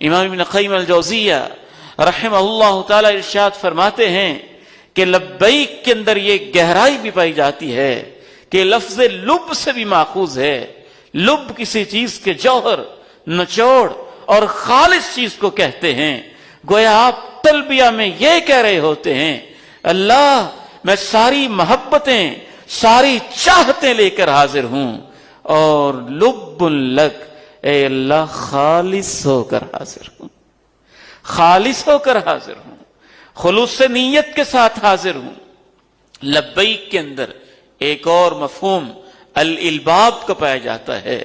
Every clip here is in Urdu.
امام ابن قیم الجوزیہ رحمہ اللہ تعالی ارشاد فرماتے ہیں کہ لبیک کے اندر یہ گہرائی بھی پائی جاتی ہے کہ لفظ لب سے بھی ماخوذ ہے. لب کسی چیز کے جوہر، نچوڑ اور خالص چیز کو کہتے ہیں. گویا آپ تلبیہ میں یہ کہہ رہے ہوتے ہیں اللہ میں ساری محبتیں، ساری چاہتیں لے کر حاضر ہوں، اور لب لک، اے اللہ خالص ہو کر حاضر ہوں، خالص ہو کر حاضر ہوں، خلوص نیت کے ساتھ حاضر ہوں. لبیک کے اندر ایک اور مفہوم الالباب کا پایا جاتا ہے،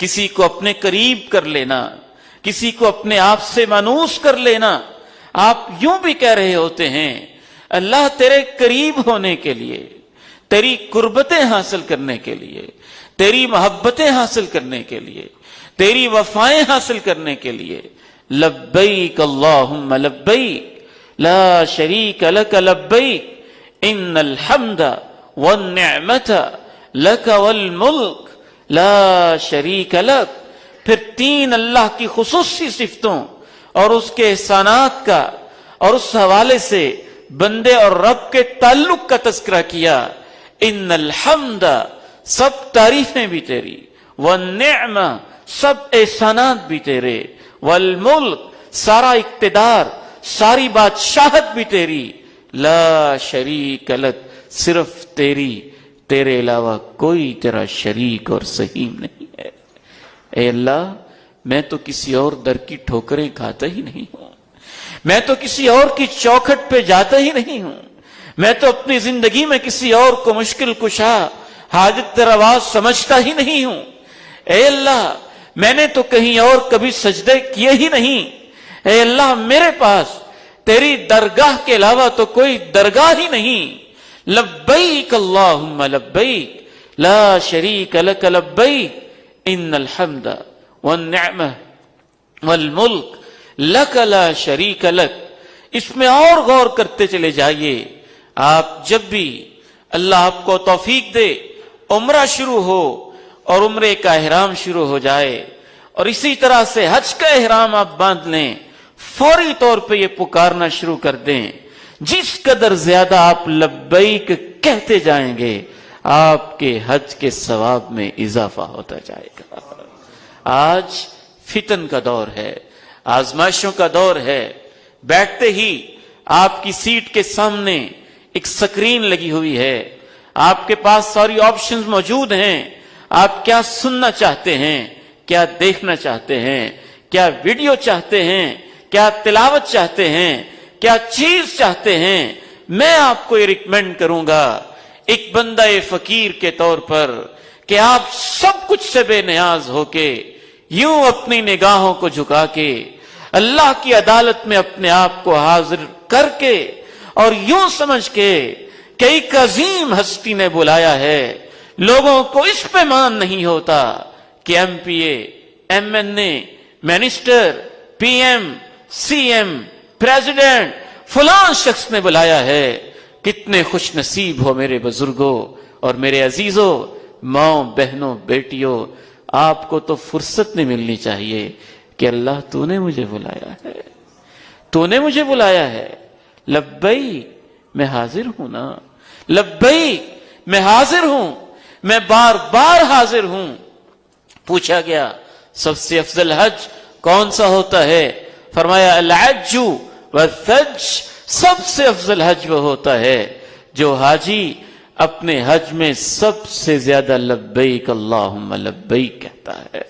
کسی کو اپنے قریب کر لینا، کسی کو اپنے آپ سے مانوس کر لینا. آپ یوں بھی کہہ رہے ہوتے ہیں اللہ تیرے قریب ہونے کے لیے، تیری قربتیں حاصل کرنے کے لیے، تیری محبتیں حاصل کرنے کے لیے، تیری وفائیں حاصل کرنے کے لیے لبیک اللہم لبیک لا شریک لک لبیک ان الحمد والنعمت لک والملک لا شریک لک. پھر تین اللہ کی خصوصی صفتوں اور اس کے احسانات کا اور اس حوالے سے بندے اور رب کے تعلق کا تذکرہ کیا. ان الحمد سب تعریفیں بھی تیری، والنعمہ سب احسانات بھی تیرے، والملک سارا اقتدار، ساری بادشاہت بھی تیری، لا شریک لک صرف تیری، تیرے علاوہ کوئی تیرا شریک اور سہیم نہیں ہے. اے اللہ میں تو کسی اور در کی ٹھوکریں کھاتا ہی نہیں ہوں، میں تو کسی اور کی چوکھٹ پہ جاتا ہی نہیں ہوں، میں تو اپنی زندگی میں کسی اور کو مشکل کشا، حاجت روا سمجھتا ہی نہیں ہوں. اے اللہ میں نے تو کہیں اور کبھی سجدے کیے ہی نہیں. اے اللہ میرے پاس تیری درگاہ کے علاوہ تو کوئی درگاہ ہی نہیں. لبیک اللہم لبیک لا شریک لک لبیک ان الحمد والنعمہ والملک لک لا شریک لک. اس میں اور غور کرتے چلے جائیے. آپ جب بھی اللہ آپ کو توفیق دے عمرہ شروع ہو اور عمرے کا احرام شروع ہو جائے اور اسی طرح سے حج کا احرام آپ باندھ لیں، فوری طور پہ یہ پکارنا شروع کر دیں. جس قدر زیادہ آپ لبیک کہتے جائیں گے آپ کے حج کے ثواب میں اضافہ ہوتا جائے گا. آج فتن کا دور ہے، آزمائشوں کا دور ہے. بیٹھتے ہی آپ کی سیٹ کے سامنے ایک سکرین لگی ہوئی ہے، آپ کے پاس ساری آپشنز موجود ہیں. آپ کیا سننا چاہتے ہیں، کیا دیکھنا چاہتے ہیں، کیا ویڈیو چاہتے ہیں، کیا تلاوت چاہتے ہیں، کیا چیز چاہتے ہیں. میں آپ کو یہ ریکمینڈ کروں گا ایک بندہ فقیر کے طور پر کہ آپ سب کچھ سے بے نیاز ہو کے یوں اپنی نگاہوں کو جھکا کے اللہ کی عدالت میں اپنے آپ کو حاضر کر کے اور یوں سمجھ کے کہ ایک عظیم ہستی نے بلایا ہے. لوگوں کو اس پہ مان نہیں ہوتا کہ M P A, M N A, minister, P M, C M, president فلاں شخص نے بلایا ہے. کتنے خوش نصیب ہو میرے بزرگوں اور میرے عزیزوں، ماؤں بہنوں بیٹیوں، آپ کو تو فرصت نہیں ملنی چاہیے کہ اللہ تو نے مجھے بلایا ہے، تو نے مجھے بلایا ہے. لبیک میں حاضر ہوں نا، لبیک میں حاضر ہوں، میں بار بار حاضر ہوں. پوچھا گیا سب سے افضل حج کون سا ہوتا ہے؟ فرمایا الحج والثج، سب سے افضل حج وہ ہوتا ہے جو حاجی اپنے حج میں سب سے زیادہ لبیک اللہم لبیک کہتا ہے.